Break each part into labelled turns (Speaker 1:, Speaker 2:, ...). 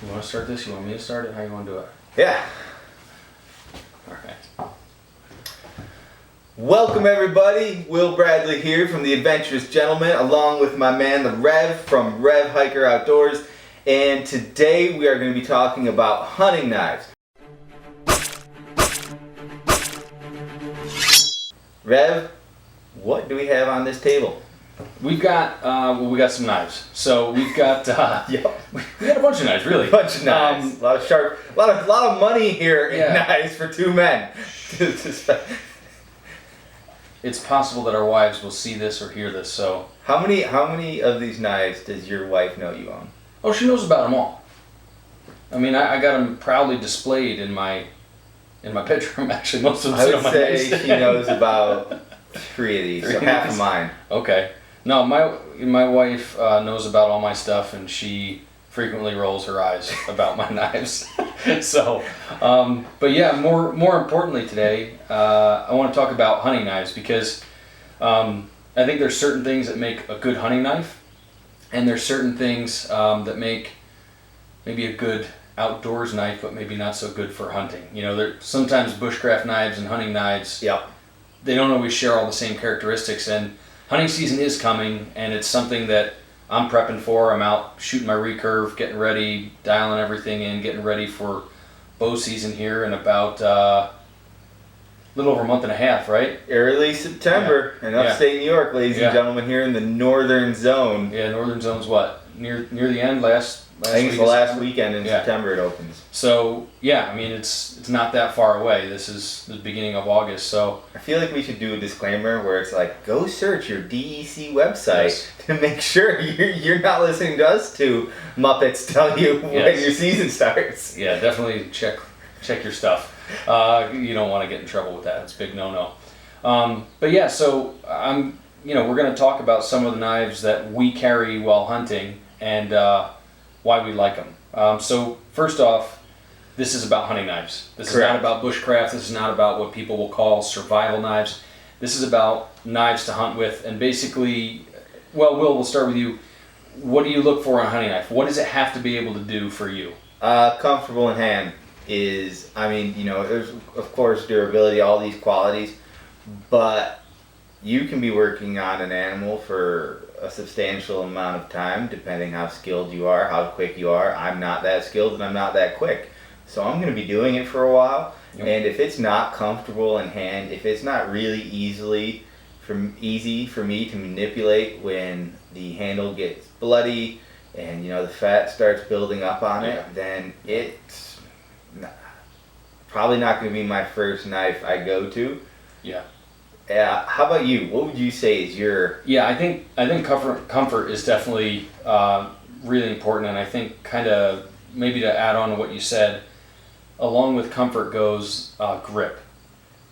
Speaker 1: You want to start this? You want me to start it? How you want to do it?
Speaker 2: Yeah.
Speaker 1: Alright.
Speaker 2: Welcome everybody. Will Bradley here from the Adventurous Gentlemen, along with my man the Rev from Rev Hiker Outdoors. And today we are going to be talking about hunting knives. Rev, what do we have on this table?
Speaker 1: We've got we got some knives. So we've got
Speaker 2: Yep.
Speaker 1: we got a bunch of knives, really.
Speaker 2: A bunch of knives. A lot of sharp, a lot of money here in knives for two men.
Speaker 1: It's possible that our wives will see this or hear this. So
Speaker 2: How many of these knives does your wife know you own?
Speaker 1: oh, she knows about them all. I mean, I got them proudly displayed in my bedroom. Actually, most of them
Speaker 2: I
Speaker 1: sit
Speaker 2: would
Speaker 1: on my
Speaker 2: say
Speaker 1: nightstand.
Speaker 2: she knows about three of these, so half of mine.
Speaker 1: Okay. No, my wife knows about all my stuff, and she frequently rolls her eyes about my knives. So, but yeah, more importantly today, I want to talk about hunting knives because I think there's certain things that make a good hunting knife, and there's certain things that make maybe a good outdoors knife, but maybe not so good for hunting. You know, sometimes bushcraft knives and hunting knives,
Speaker 2: Yep.
Speaker 1: they don't always share all the same characteristics, and hunting season is coming, and it's something that I'm prepping for. I'm out shooting my recurve, getting ready, dialing everything in, getting ready for bow season here in about a little over a month and a half, right?
Speaker 2: Early September in upstate New York, ladies and gentlemen, here in the northern zone.
Speaker 1: Yeah, northern zone's what? Near the end, last
Speaker 2: I think it's
Speaker 1: week
Speaker 2: the
Speaker 1: of
Speaker 2: last
Speaker 1: September?
Speaker 2: weekend in September it opens.
Speaker 1: So yeah, I mean it's not that far away. This is the beginning of August, so
Speaker 2: I feel like we should do a disclaimer where it's like, go search your DEC website to make sure you're not listening to us two Muppets tell you when your season starts.
Speaker 1: yeah, definitely check your stuff. You don't want to get in trouble with that. It's a big no-no. But yeah, so we're going to talk about some of the knives that we carry while hunting and why we like them. So first off, this is about hunting knives. This is not about bushcraft. This is not about what people will call survival knives. This is about knives to hunt with. And basically, well, Will, we'll start with you. What do you look for on a hunting knife? What does it have to be able to do for you?
Speaker 2: Comfortable in hand is, there's of course durability, all these qualities, but you can be working on an animal for a substantial amount of time depending how skilled you are, how quick you are. I'm not that skilled and I'm not that quick, so I'm going to be doing it for a while. Yep. And if it's not comfortable in hand, if it's not really easy for me to manipulate when the handle gets bloody and the fat starts building up on it, then it's probably not going to be my first knife I go to.
Speaker 1: Yeah.
Speaker 2: How about you? What would you say is your?
Speaker 1: Yeah, I think comfort is definitely really important, and I think kind of maybe to add on to what you said, along with comfort goes grip.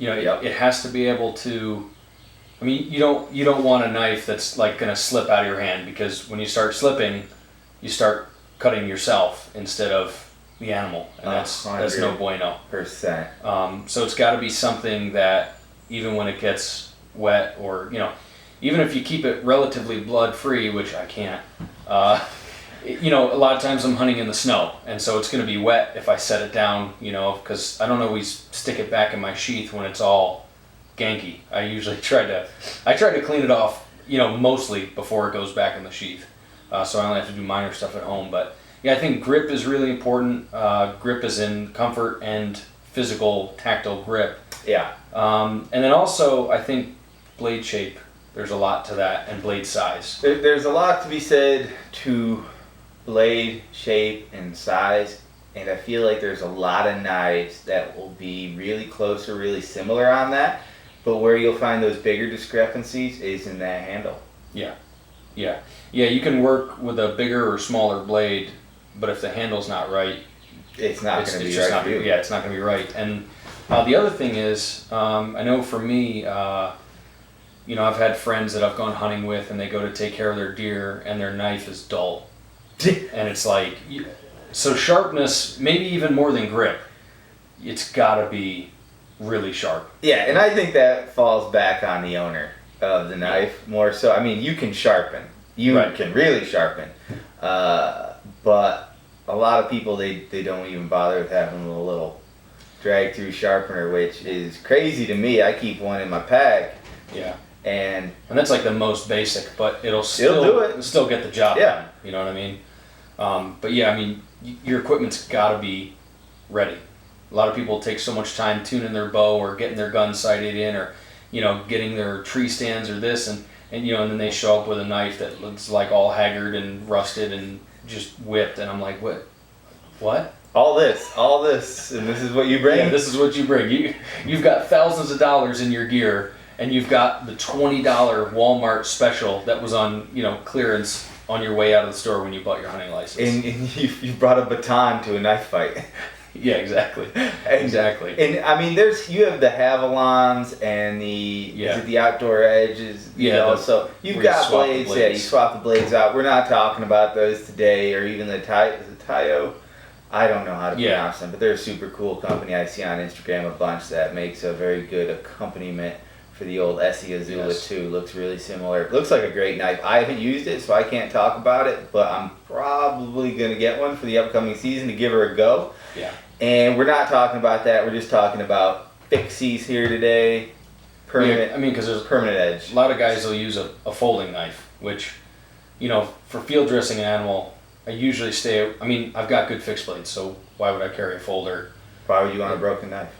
Speaker 1: It has to be able to. I mean, you don't want a knife that's like going to slip out of your hand, because when you start slipping, you start cutting yourself instead of the animal, and that's no bueno.
Speaker 2: %.
Speaker 1: So it's got to be something that even when it gets wet, or even if you keep it relatively blood free, which I can't, a lot of times I'm hunting in the snow, and so it's going to be wet if I set it down, because I don't always stick it back in my sheath when it's all ganky. I usually try to clean it off, mostly before it goes back in the sheath, so I only have to do minor stuff at home. But yeah, I think grip is really important. Grip is in comfort and physical tactile grip.
Speaker 2: Yeah.
Speaker 1: And then also, I think blade shape, there's a lot to that, and blade size.
Speaker 2: There's a lot to be said to blade shape and size, and I feel like there's a lot of knives that will be really close or really similar on that, but where you'll find those bigger discrepancies is in that handle.
Speaker 1: Yeah. You can work with a bigger or smaller blade, but if the handle's not right,
Speaker 2: it's not going to be right for you.
Speaker 1: Yeah, it's not going to be right. And the other thing is, I know for me, I've had friends that I've gone hunting with, and they go to take care of their deer, and their knife is dull. And it's like, so sharpness, maybe even more than grip, it's got to be really sharp.
Speaker 2: Yeah, and I think that falls back on the owner of the knife more so. I mean, you can sharpen. You can really sharpen. But a lot of people, they don't even bother with having a little drag through sharpener, which is crazy to me. I keep one in my pack.
Speaker 1: Yeah.
Speaker 2: And
Speaker 1: that's like the most basic, but it'll still
Speaker 2: do it.
Speaker 1: It'll still get the job
Speaker 2: Yeah.
Speaker 1: done. You know what I mean? But yeah, I mean, your equipment's got to be ready. A lot of people take so much time tuning their bow or getting their gun sighted in, or getting their tree stands or this, and and then they show up with a knife that looks like all haggard and rusted and just whipped, and I'm like, what?
Speaker 2: All this, and this is what you bring?
Speaker 1: Yeah, this is what you bring. You've got thousands of dollars in your gear, and you've got the $20 Walmart special that was on, clearance on your way out of the store when you bought your hunting license.
Speaker 2: And you brought a baton to a knife fight.
Speaker 1: Yeah, exactly.
Speaker 2: Exactly. And I mean, you have the Havalons and is it the Outdoor Edges?
Speaker 1: Yeah.
Speaker 2: So you've got blades. Yeah, you swap the blades out. We're not talking about those today, or even the Tayo. I don't know how to pronounce them, but they're a super cool company. I see on Instagram a bunch that makes a very good accompaniment for the old Essie Azula too. Looks really similar. It looks like a great knife. I haven't used it, so I can't talk about it, but I'm probably going to get one for the upcoming season to give her a go.
Speaker 1: Yeah.
Speaker 2: And we're not talking about that. We're just talking about fixies here today. Permanent.
Speaker 1: Yeah, I mean, because there's
Speaker 2: permanent edge.
Speaker 1: A lot of guys will use a folding knife, which, for field dressing an animal, I usually I've got good fixed blades, so why would I carry a folder?
Speaker 2: Why would you want a broken knife?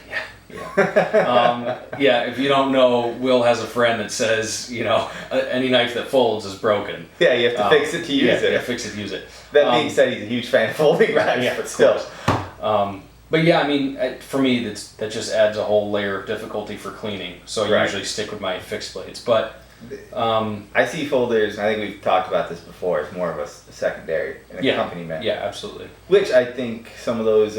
Speaker 1: Yeah. If you don't know, Will has a friend that says, any knife that folds is broken.
Speaker 2: Yeah, you have to fix it to use it.
Speaker 1: Yeah, fix it to use it.
Speaker 2: That being said, he's a huge fan of folding knives, but still.
Speaker 1: But yeah, I mean, for me, that just adds a whole layer of difficulty for cleaning. So I usually stick with my fixed blades. But
Speaker 2: I see folders, I think we've talked about this before, it's more of a secondary, an accompaniment.
Speaker 1: Yeah, absolutely.
Speaker 2: Which I think some of those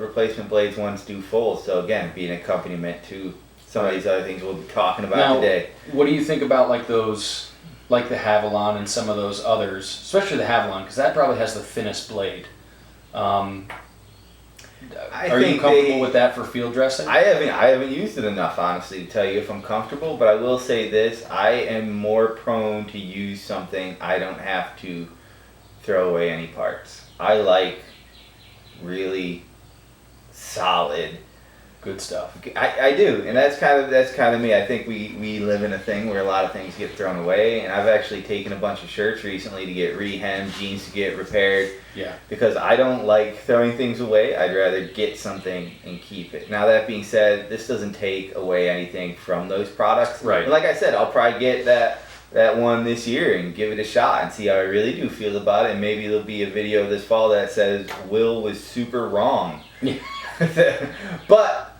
Speaker 2: replacement blades ones do fold, so again, be an accompaniment to some of these other things we'll be talking about today.
Speaker 1: What do you think about like those, like the Havalon and some of those others, especially the Havalon, because that probably has the thinnest blade. Are you comfortable with that for field dressing?
Speaker 2: I haven't used it enough, honestly, to tell you if I'm comfortable, but I will say this, I am more prone to use something I don't have to throw away any parts. I like really solid,
Speaker 1: good stuff.
Speaker 2: I do, and that's kind of me. I think we live in a thing where a lot of things get thrown away, and I've actually taken a bunch of shirts recently to get rehemmed, jeans to get repaired.
Speaker 1: Yeah.
Speaker 2: Because I don't like throwing things away. I'd rather get something and keep it. Now that being said, this doesn't take away anything from those products.
Speaker 1: Right.
Speaker 2: And like I said, I'll probably get that one this year and give it a shot and see how I really do feel about it. And maybe there'll be a video this fall that says Will was super wrong.
Speaker 1: Yeah.
Speaker 2: But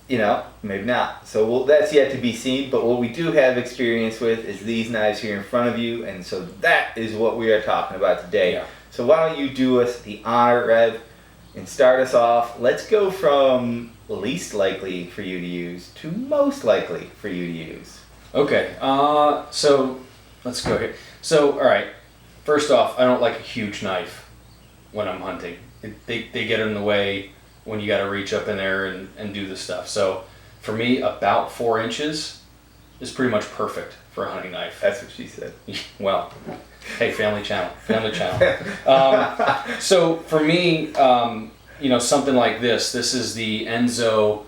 Speaker 2: maybe not. So that's yet to be seen. But what we do have experience with is these knives here in front of you, and so that is what we are talking about today.
Speaker 1: Yeah.
Speaker 2: So why don't you do us the honor, Rev, and start us off. Let's go from least likely for you to use to most likely for you to use.
Speaker 1: Okay. So let's go here. So all right. First off, I don't like a huge knife when I'm hunting. They get in the way when you got to reach up in there and do the stuff. So for me, about 4 inches is pretty much perfect for a hunting knife.
Speaker 2: That's what she said.
Speaker 1: Well, hey, family channel. So for me, something like this. This is the Enzo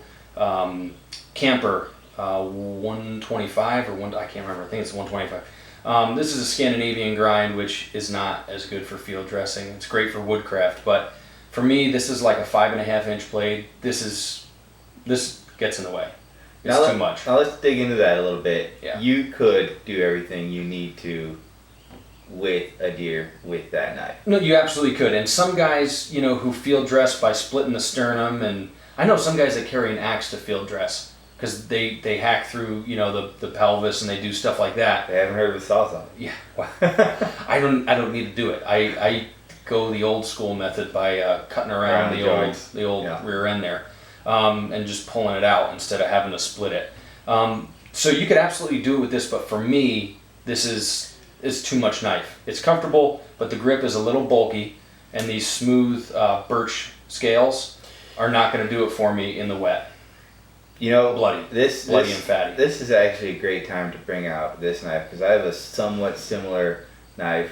Speaker 1: Camper 125 or one. I can't remember. I think it's 125. This is a Scandinavian grind, which is not as good for field dressing. It's great for woodcraft, but for me, this is like a 5.5 inch blade. This gets in the way. It's too much.
Speaker 2: Now let's dig into that a little bit.
Speaker 1: Yeah.
Speaker 2: You could do everything you need to with a deer with that knife.
Speaker 1: No, you absolutely could. And some guys, who field dress by splitting the sternum, and I know some guys that carry an axe to field dress because they hack through, the pelvis and they do stuff like that.
Speaker 2: They haven't heard of a sawzall.
Speaker 1: Yeah. Well, I don't need to do it. I go the old school method by cutting around the old rear end there, and just pulling it out instead of having to split it. So you could absolutely do it with this, but for me, this is too much knife. It's comfortable, but the grip is a little bulky, and these smooth birch scales are not going to do it for me in the wet. Bloody and fatty.
Speaker 2: This is actually a great time to bring out this knife because I have a somewhat similar knife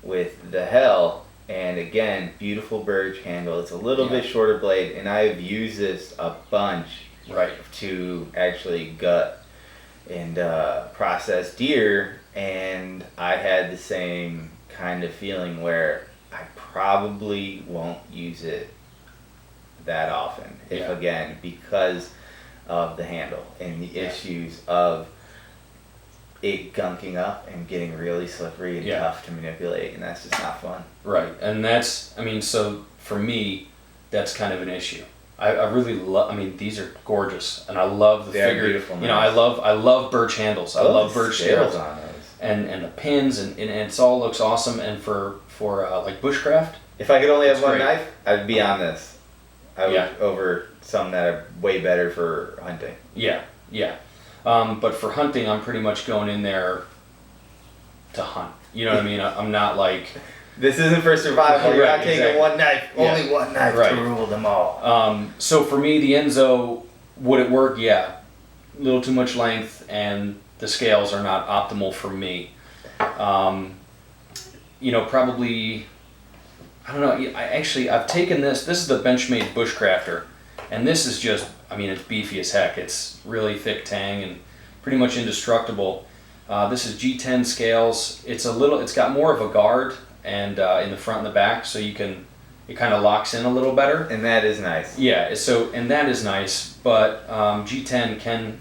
Speaker 2: with the Hell And again, beautiful birch handle. It's a little
Speaker 1: Yeah.
Speaker 2: bit shorter blade, and I've used this a bunch
Speaker 1: Right.
Speaker 2: to actually gut and process deer, and I had the same kind of feeling where I probably won't use it that often, if
Speaker 1: Yeah.
Speaker 2: again, because of the handle and the
Speaker 1: Yeah.
Speaker 2: issues of it gunking up and getting really slippery and
Speaker 1: Yeah.
Speaker 2: tough to manipulate, and that's just not fun.
Speaker 1: Right. And that's, I mean, so for me, that's kind of an issue. I really love, I mean, these are gorgeous, and I love the
Speaker 2: They are
Speaker 1: figure.
Speaker 2: beautiful
Speaker 1: You know, I
Speaker 2: knives.
Speaker 1: love birch handles. I love
Speaker 2: the
Speaker 1: birch
Speaker 2: scales
Speaker 1: scales.
Speaker 2: on those.
Speaker 1: And the pins, and it's all looks awesome. And for like bushcraft,
Speaker 2: If I could only have
Speaker 1: It's
Speaker 2: one
Speaker 1: great.
Speaker 2: knife, I'd be on this. I would
Speaker 1: Yeah.
Speaker 2: over some that are way better for hunting.
Speaker 1: yeah. But for hunting, I'm pretty much going in there to hunt. You know what I mean? I'm not like,
Speaker 2: This isn't for survival. You're
Speaker 1: Right,
Speaker 2: not taking
Speaker 1: exactly.
Speaker 2: one knife,
Speaker 1: Yeah.
Speaker 2: only one knife
Speaker 1: Right.
Speaker 2: to rule them all.
Speaker 1: so for me, the Enzo, would it work? Yeah. A little too much length, and the scales are not optimal for me. You know, probably, I don't know. I've taken this is the Benchmade Bushcrafter, and this is just, I mean, it's beefy as heck. It's really thick tang and pretty much indestructible. This is G10 scales. It's got more of a guard and in the front and the back, so it kind of locks in a little better.
Speaker 2: And that is nice.
Speaker 1: Yeah, and that is nice, but G10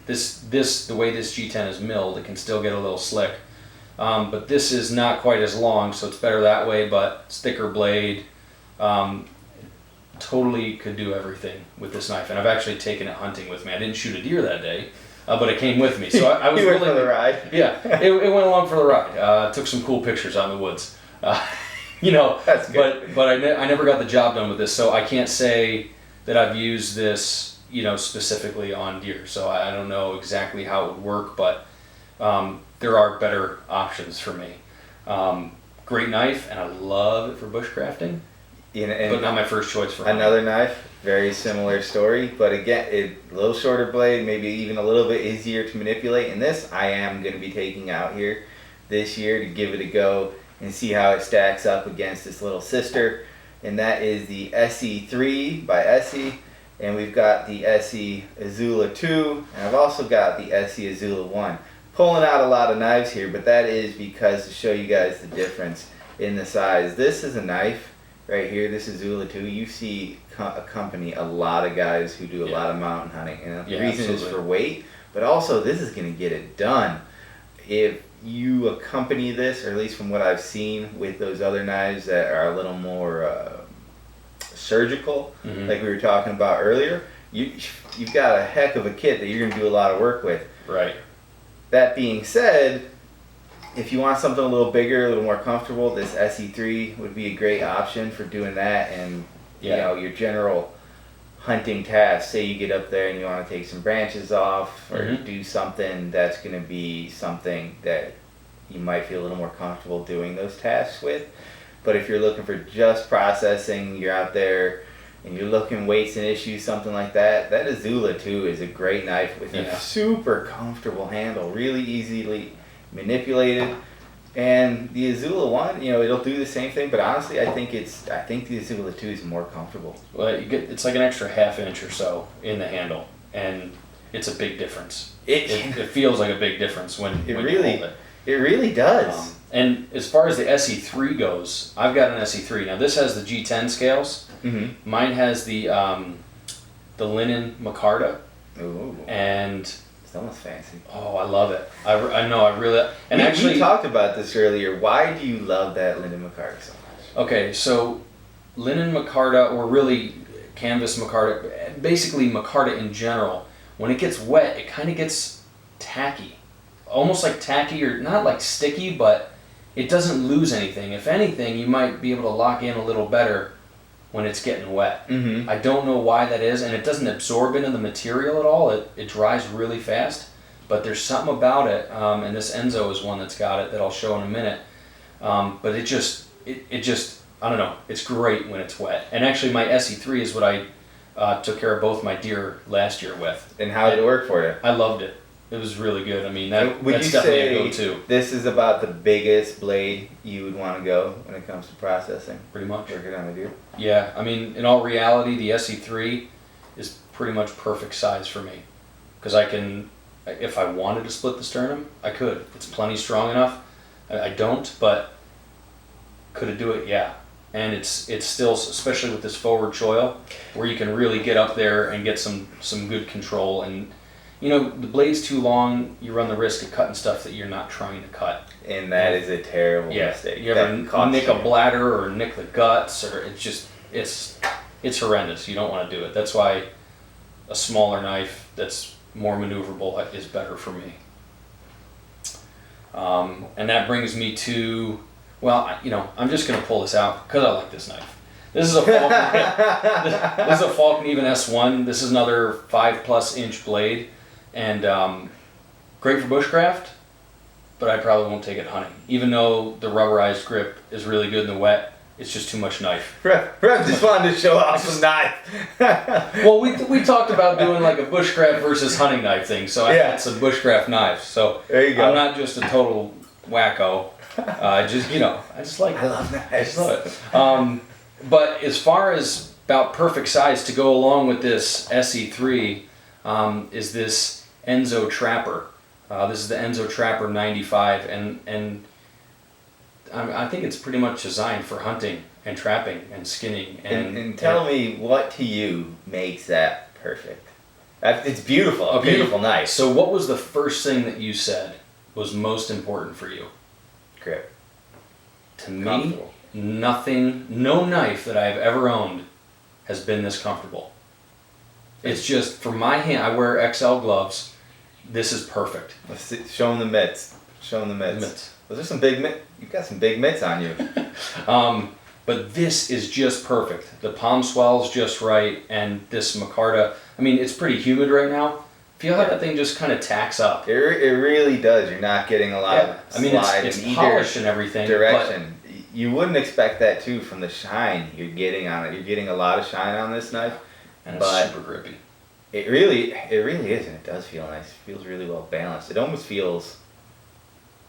Speaker 1: the way this G10 is milled, it can still get a little slick. But this is not quite as long, so it's better that way, but it's thicker blade. Totally could do everything with this knife, and I've actually taken it hunting with me. I didn't shoot a deer that day, but it came with me, so I was
Speaker 2: You went
Speaker 1: willing
Speaker 2: for the ride.
Speaker 1: Yeah, it went along for the ride. Took some cool pictures out in the woods. You know,
Speaker 2: That's good.
Speaker 1: but I never got the job done with this, so I can't say that I've used this, you know, specifically on deer. So I don't know exactly how it would work, but there are better options for me. Great knife, and I love it for bushcrafting, but not my first choice for hunting.
Speaker 2: Another knife, very similar story, but again, a little shorter blade, maybe even a little bit easier to manipulate. And this I am going to be taking out here this year to give it a go and see how it stacks up against its little sister. And that is the SE3 by SE. And we've got the SE Azula 2, and I've also got the SE Azula 1. Pulling out a lot of knives here, but that is because to show you guys the difference in the size. This is a knife right here, this is Azula 2. You see accompany a lot of guys who do a lot of mountain hunting. And the reason is for weight, but also this is going to get it done. If you accompany this, or at least from what I've seen with those other knives that are a little more surgical, like we were talking about earlier, you've got a heck of a kit that you're going to do a lot of work with.
Speaker 1: Right.
Speaker 2: That being said, if you want something a little bigger, a little more comfortable, this SE3 would be a great option for doing that. And you know, your general hunting tasks, say you get up there and you want to take some branches off or do something that's going to be something that you might feel a little more comfortable doing those tasks with. But if you're looking for just processing, you're out there and you're looking weights and issues, something like that, that Azula 2 is a great knife with a super comfortable handle, really easily manipulated. And the Azula 1, you know, it'll do the same thing, but honestly, I think the Azula 2 is more comfortable.
Speaker 1: Well, it's like an extra ½ inch or so in the handle, and it's a big difference. It feels like a big difference when you hold it.
Speaker 2: It really does.
Speaker 1: And as far as the SE3 goes, I've got an SE3. Now this has the G10 scales.
Speaker 2: Mm-hmm.
Speaker 1: Mine has the linen micarta.
Speaker 2: Ooh.
Speaker 1: And
Speaker 2: it's almost fancy.
Speaker 1: Oh, I love it. I know, I really. And
Speaker 2: we talked about this earlier. Why do you love that linen micarta so much?
Speaker 1: Okay, so linen micarta, or really canvas micarta, basically micarta in general, when it gets wet, it kind of gets tacky. Almost like tacky, or not like sticky, but it doesn't lose anything. If anything, you might be able to lock in a little better when it's getting wet.
Speaker 2: Mm-hmm.
Speaker 1: I don't know why that is, and it doesn't absorb into the material at all. It dries really fast, but there's something about it, and this Enzo is one that's got it that I'll show in a minute. But it just, I don't know, it's great when it's wet. And actually my SE3 is what I took care of both my deer last year with.
Speaker 2: And how did it work for you?
Speaker 1: I loved it. It was really good. I mean,
Speaker 2: Would
Speaker 1: that's
Speaker 2: you
Speaker 1: definitely
Speaker 2: say
Speaker 1: a go-to.
Speaker 2: this is about the biggest blade you would want to go when it comes to processing?
Speaker 1: Pretty much.
Speaker 2: Working on the deer?
Speaker 1: Yeah, I mean, in all reality, the SE3 is pretty much perfect size for me. Because I can, if I wanted to split the sternum, I could. It's plenty strong enough. I don't, but could it do it? Yeah. And it's still, especially with this forward choil, where you can really get up there and get some good control. And, you know, the blade's too long, you run the risk of cutting stuff that you're not trying to cut.
Speaker 2: And that is a terrible mistake.
Speaker 1: You ever nick a bladder or nick the guts, or it's horrendous. You don't want to do it. That's why a smaller knife that's more maneuverable is better for me. And that brings me to, well, you know, I'm just going to pull this out because I like this knife. This is a Falcon Even S1. This is another 5+ inch blade, and great for bushcraft, but I probably won't take it hunting. Even though the rubberized grip is really good in the wet, it's just too much knife.
Speaker 2: Rep just wanted to show off some knife.
Speaker 1: Well, we talked about doing like a bushcraft versus hunting knife thing, so I had some bushcraft knives. So
Speaker 2: there you go.
Speaker 1: I'm not just a total wacko. I just like it.
Speaker 2: I love knives.
Speaker 1: I just love it. But as far as about perfect size to go along with this SE3 is this Enzo Trapper. This is the Enzo Trapper 95, and I think it's pretty much designed for hunting and trapping and skinning.
Speaker 2: And tell me what to you makes that perfect. It's beautiful. A beautiful knife.
Speaker 1: So what was the first thing that you said was most important for you?
Speaker 2: Grip.
Speaker 1: To me, no knife that I've ever owned has been this comfortable. It's just, for my hand, I wear XL gloves. This is perfect.
Speaker 2: Let's see, show them the mitts. Show them the mitts. Those are some big mitts. You've got some big mitts on you.
Speaker 1: But this is just perfect. The palm swell's just right, and this micarta, I mean, it's pretty humid right now. Feel how that thing just kind of tacks up.
Speaker 2: It really does. You're not getting a lot of slide
Speaker 1: it's
Speaker 2: in either
Speaker 1: polished and everything.
Speaker 2: direction. You wouldn't expect that too from the shine you're getting on it. You're getting a lot of shine on this knife,
Speaker 1: and it's super grippy.
Speaker 2: It really is, and it does feel nice. It feels really well balanced. It almost feels.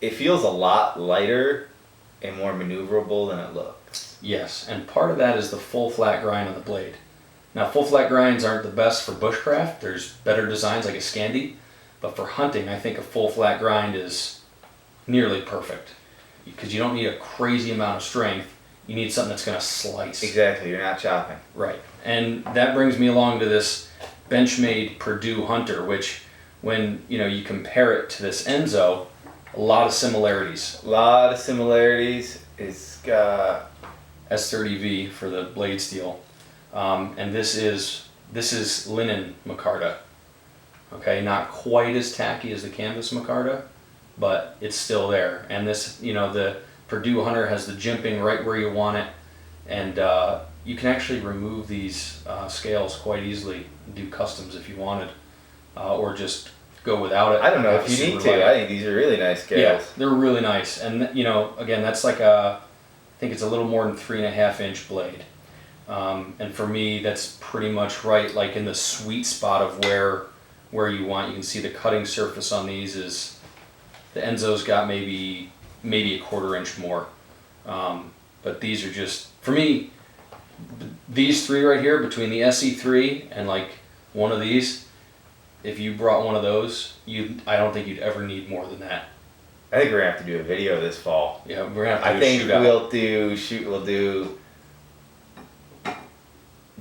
Speaker 2: It feels a lot lighter and more maneuverable than it looks.
Speaker 1: Yes, and part of that is the full flat grind on the blade. Now, full flat grinds aren't the best for bushcraft. There's better designs like a Scandi, but for hunting, I think a full flat grind is nearly perfect because you don't need a crazy amount of strength. You need something that's going to slice.
Speaker 2: Exactly, you're not chopping.
Speaker 1: Right, and that brings me along to this Benchmade Purdue Hunter, which when you compare it to this Enzo, a lot of similarities.
Speaker 2: It's got
Speaker 1: S30V for the blade steel. And this is linen micarta. Okay, not quite as tacky as the canvas micarta, but it's still there. And this, the Purdue Hunter has the jimping right where you want it, and you can actually remove these scales quite easily and do customs if you wanted, or just go without it.
Speaker 2: I don't know if you need to. I think these are really nice scales.
Speaker 1: Yeah, they're really nice. And again, that's like I think it's a little more than 3.5 inch blade. And for me, that's pretty much right, like in the sweet spot of where you want. You can see the cutting surface on these is, the Enzo's got maybe a 1/4 inch more. But these are just, for me, these three right here, between the SE3 and like one of these, if you brought one of those, I don't think you'd ever need more than that.
Speaker 2: I think we're gonna have to do a video this fall.
Speaker 1: Yeah, we're gonna have to
Speaker 2: I think we'll do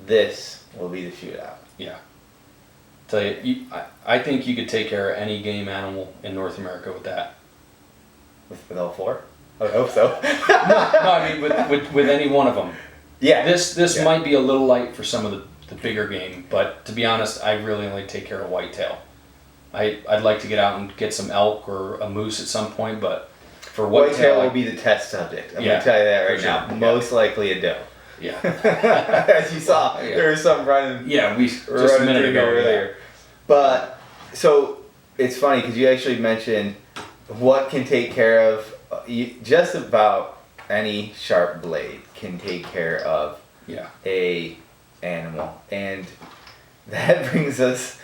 Speaker 2: this will be the shootout.
Speaker 1: Yeah. Tell you, I think you could take care of any game animal in North America with that.
Speaker 2: With all four? I would hope so.
Speaker 1: No, I mean with any one of them.
Speaker 2: Yeah.
Speaker 1: This might be a little light for some of the bigger game, but to be honest, I really only take care of whitetail. I'd like to get out and get some elk or a moose at some point, but for whitetail
Speaker 2: will be the test subject. I'm gonna tell you that right now. Most likely a doe.
Speaker 1: Yeah.
Speaker 2: As you saw, there was some running.
Speaker 1: Yeah, just a minute ago
Speaker 2: earlier. But so it's funny because you actually mentioned what can take care of just about any sharp blade can take care of a animal, and that brings us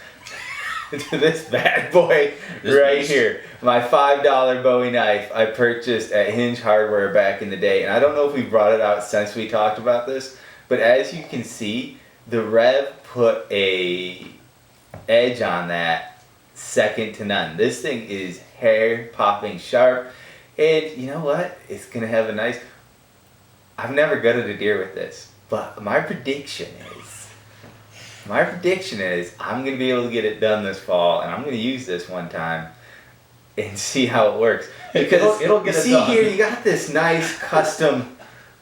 Speaker 2: to this bad boy right here. My $5 Bowie knife I purchased at Hinge Hardware back in the day. And I don't know if we brought it out since we talked about this, but as you can see, the Rev put a edge on that second to none. This thing is hair popping sharp. And you know what? It's going to have a nice... I've never gutted a deer with this, but my prediction is I'm going to be able to get it done this fall, and I'm going to use this one time and see how it works. Because
Speaker 1: it'll get it done.
Speaker 2: See here, you got this nice custom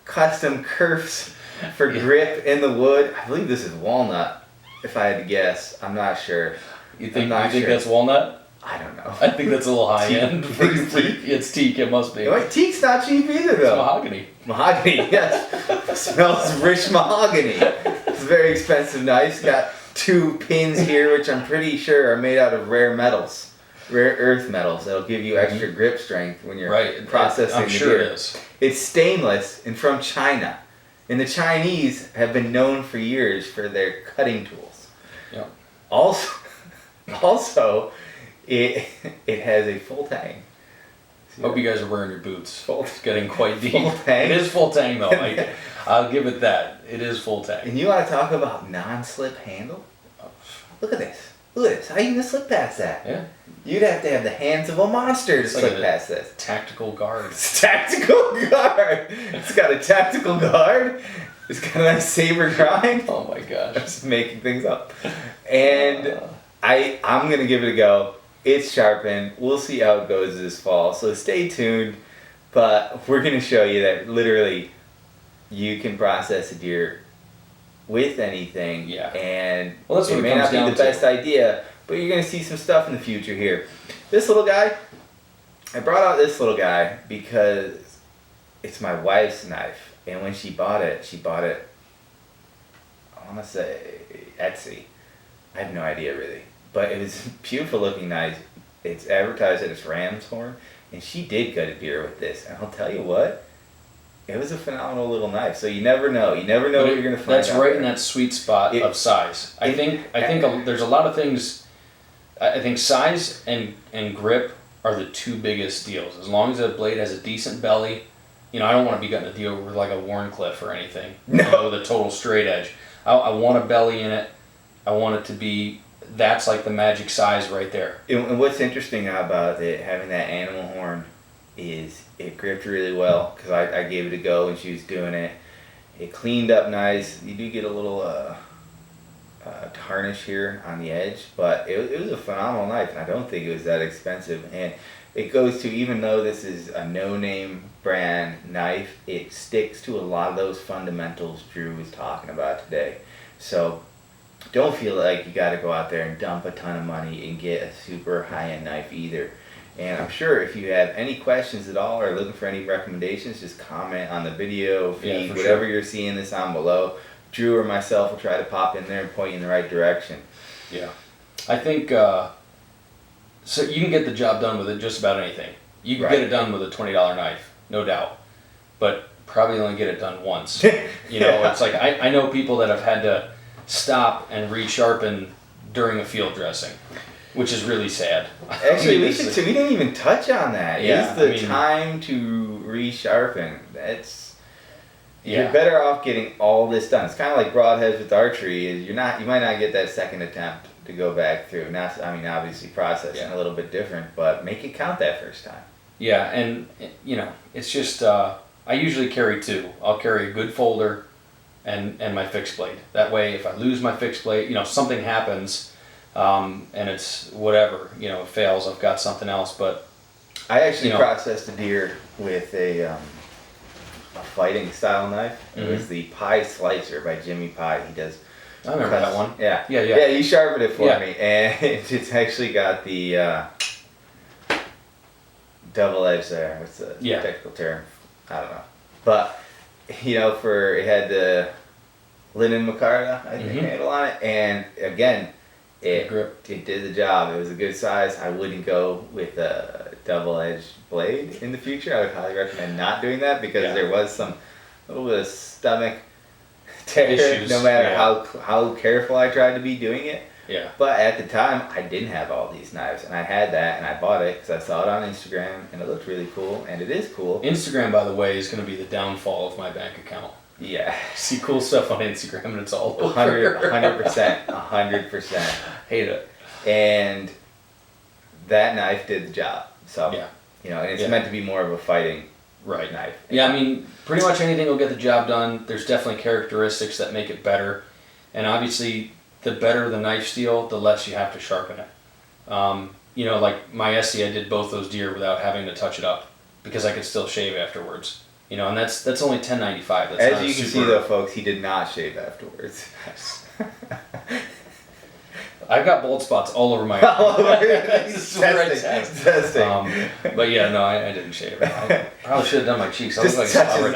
Speaker 2: curves for grip in the wood. I believe this is walnut, if I had to guess. I'm not sure.
Speaker 1: You think that's walnut?
Speaker 2: I don't know.
Speaker 1: I think that's a little high end.
Speaker 2: It's teak.
Speaker 1: It's teak. It must be.
Speaker 2: You know, teak's not cheap either,
Speaker 1: It's
Speaker 2: though.
Speaker 1: mahogany.
Speaker 2: Mahogany, yes. Smells rich mahogany. It's a very expensive knife. It's got 2 pins here, which I'm pretty sure are made out of rare metals, rare earth metals. That'll give you extra grip strength when you're processing
Speaker 1: I'm
Speaker 2: the
Speaker 1: sure
Speaker 2: deer.
Speaker 1: it is.
Speaker 2: It's stainless and from China. And the Chinese have been known for years for their cutting tools.
Speaker 1: Yeah.
Speaker 2: Also, it has a full tang.
Speaker 1: Hope you guys are wearing your boots.
Speaker 2: Full-
Speaker 1: It's getting quite deep.
Speaker 2: full tang.
Speaker 1: It is full tang though. I'll give it that. It is full tang.
Speaker 2: And you want to talk about non-slip handle? Look at this. Look at this. How are you going to slip past that?
Speaker 1: Yeah.
Speaker 2: You'd have to have the hands of a monster to
Speaker 1: It's
Speaker 2: slip
Speaker 1: like a
Speaker 2: past this.
Speaker 1: tactical guard.
Speaker 2: It's tactical guard. It's got a tactical guard. It's got a nice saber grind.
Speaker 1: Oh my
Speaker 2: I'm
Speaker 1: gosh.
Speaker 2: just making things up. And I'm going to give it a go. It's sharpened. We'll see how it goes this fall. So stay tuned. But we're going to show you that literally you can process a deer with anything.
Speaker 1: Yeah.
Speaker 2: And
Speaker 1: Well, that's what
Speaker 2: it
Speaker 1: it
Speaker 2: may
Speaker 1: comes
Speaker 2: not be
Speaker 1: down
Speaker 2: the
Speaker 1: to.
Speaker 2: best idea, but you're going to see some stuff in the future here. This little guy, I brought out this little guy because it's my wife's knife. And when she bought it, I want to say Etsy. I have no idea really. But it was a beautiful looking knife. It's advertised that it's ram's horn. And she did gut a deer with this. And I'll tell you what, it was a phenomenal little knife. So you never know. You never know what you're going to find
Speaker 1: That's
Speaker 2: out
Speaker 1: right
Speaker 2: there.
Speaker 1: in that sweet spot of size. I think there's a lot of things. I think size and grip are the 2 biggest deals. As long as the blade has a decent belly, I don't want to be gutting a deer with like a Warncliffe or anything.
Speaker 2: No.
Speaker 1: With a total straight edge. I want a belly in it. I want it to be. That's like the magic size right there.
Speaker 2: And what's interesting about it, having that animal horn, is it gripped really well because I gave it a go when she was doing it. It cleaned up nice. You do get a little tarnish here on the edge, but it was a phenomenal knife, and I don't think it was that expensive. And it goes to, even though this is a no-name brand knife, it sticks to a lot of those fundamentals Drew was talking about today. So don't feel like you got to go out there and dump a ton of money and get a super high-end knife either. And I'm sure if you have any questions at all or looking for any recommendations, just comment on the video feed, whatever you're seeing this on below. Drew or myself will try to pop in there and point you in the right direction.
Speaker 1: Yeah. I think so you can get the job done with it just about anything. You can get it done with a $20 knife, no doubt. But probably only get it done once. It's like I know people that have had to stop and resharpen during a field dressing, which is really sad.
Speaker 2: Actually, we didn't even touch on that.
Speaker 1: Yeah,
Speaker 2: Is the time to resharpen. You're better off getting all this done. It's kind of like broadheads with archery. You might not get that second attempt to go back through. Obviously processing a little bit different, but make it count that first time.
Speaker 1: Yeah, and it's just I usually carry 2. I'll carry a good folder and my fixed blade. That way, if I lose my fixed blade, something happens, and it's whatever, it fails, I've got something else. But
Speaker 2: I actually processed a deer with a fighting style knife. It was the Pie Slicer by Jimmy Pie. He does.
Speaker 1: I remember that one.
Speaker 2: Yeah.
Speaker 1: Yeah.
Speaker 2: He sharpened it for me, and it's actually got the double edge there. What's the technical term? I don't know. But it had the linen micarta, I think, handle on it, and again, it did the job. It was a good size. I wouldn't go with a double-edged blade in the future. I would highly recommend not doing that because there was a little bit of stomach tear,
Speaker 1: issues,
Speaker 2: no matter how careful I tried to be doing it.
Speaker 1: Yeah.
Speaker 2: But at the time, I didn't have all these knives, and I had that, and I bought it because I saw it on Instagram, and it looked really cool, and it is cool.
Speaker 1: Instagram, by the way, is going to be the downfall of my bank account.
Speaker 2: Yeah.
Speaker 1: See cool stuff on Instagram, and it's all over.
Speaker 2: 100%. 100%.
Speaker 1: Hate it.
Speaker 2: And that knife did the job. So,
Speaker 1: Yeah.
Speaker 2: you know, and it's meant to be more of a fighting
Speaker 1: Right.
Speaker 2: knife.
Speaker 1: Yeah, I mean, pretty much anything will get the job done. There's definitely characteristics that make it better. And obviously, the better the knife steel, the less you have to sharpen it. You know, like my Essie, I did both those deer without having to touch it up because I could still shave afterwards. You know, and that's only $10.95. That's
Speaker 2: As
Speaker 1: not
Speaker 2: you can see, though, folks, he did not shave afterwards.
Speaker 1: I've got bald spots all over my arm.
Speaker 2: Testing.
Speaker 1: But yeah, no, I didn't shave. I probably should have done my cheeks. I look like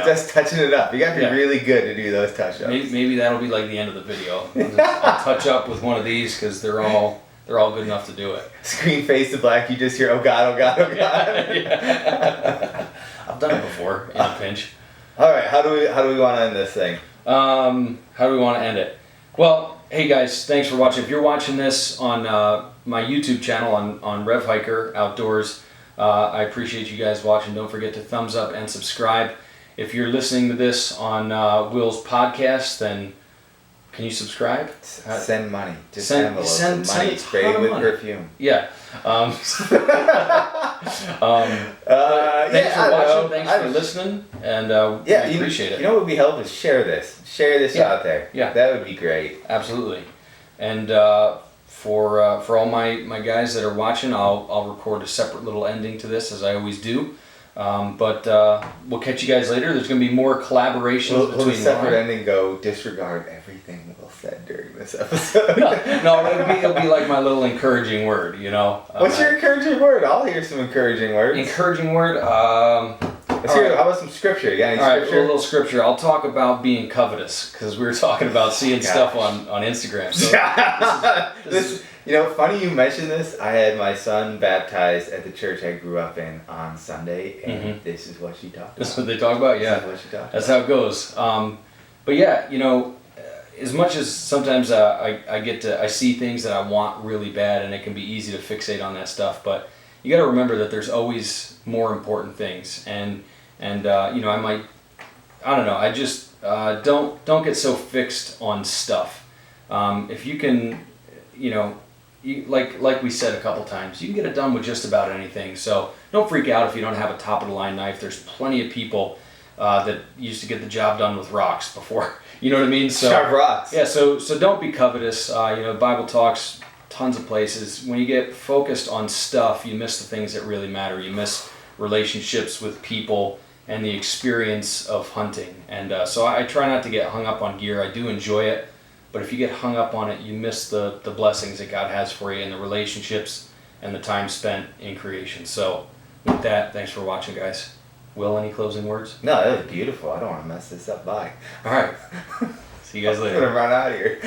Speaker 2: Just touching it up. You got to be really good to do those touch-ups.
Speaker 1: Maybe that'll be like the end of the video. I'll touch up with one of these because they're all good enough to do it.
Speaker 2: Screen face to black. You just hear, oh God, oh God, oh God.
Speaker 1: Yeah. I've done it before in a pinch.
Speaker 2: All right, how do we want to end this thing?
Speaker 1: How do we want to end it? Well, hey guys, thanks for watching. If you're watching this on my YouTube channel on Rev Hiker Outdoors, I appreciate you guys watching. Don't forget to thumbs up and subscribe. If you're listening to this on Will's podcast, then can you subscribe?
Speaker 2: Send money. Just
Speaker 1: send
Speaker 2: money. Spray with perfume.
Speaker 1: Yeah. Thanks for watching. Thanks for listening, and we appreciate it.
Speaker 2: You know what would be helpful is share this. Share this out there.
Speaker 1: Yeah,
Speaker 2: that would be great.
Speaker 1: Absolutely. And for all my guys that are watching, I'll record a separate little ending to this as I always do. But we'll catch you guys later. There's going to be more collaborations between.
Speaker 2: Will the separate ending go? Disregard everything Will said during this episode.
Speaker 1: no, it'll be like my little encouraging word. You know.
Speaker 2: What's your encouraging word? I'll hear some encouraging words.
Speaker 1: Encouraging word.
Speaker 2: Let's hear. How about some scripture? You got any scripture?
Speaker 1: A little scripture. I'll talk about being covetous because we were talking about seeing stuff on Instagram. So
Speaker 2: this you know, funny you mentioned this. I had my son baptized at the church I grew up in on Sunday, and this is what she talked about.
Speaker 1: This is what they talk about? Yeah.
Speaker 2: This is what she talked about.
Speaker 1: That's how it goes. But yeah, you know, as much as sometimes I see things that I want really bad, and it can be easy to fixate on that stuff, but you got to remember that there's always more important things, and you know, I don't know, I just don't get so fixed on stuff. If you can, you know, like we said a couple times, you can get it done with just about anything. So don't freak out if you don't have a top of the line knife. There's plenty of people that used to get the job done with rocks before. You know what I mean? So
Speaker 2: sharp rocks.
Speaker 1: Yeah. So don't be covetous. You know, Bible talks tons of places. When you get focused on stuff, you miss the things that really matter. You miss relationships with people and the experience of hunting. And so I try not to get hung up on gear. I do enjoy it. But if you get hung up on it, you miss the blessings that God has for you and the relationships and the time spent in creation. So with that, thanks for watching, guys. Will, any closing words?
Speaker 2: No, that was beautiful. I don't want to mess this up. Bye.
Speaker 1: All right. See you guys later.
Speaker 2: I'm going to run out of here.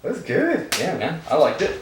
Speaker 2: That was good.
Speaker 1: Yeah, man. I liked it.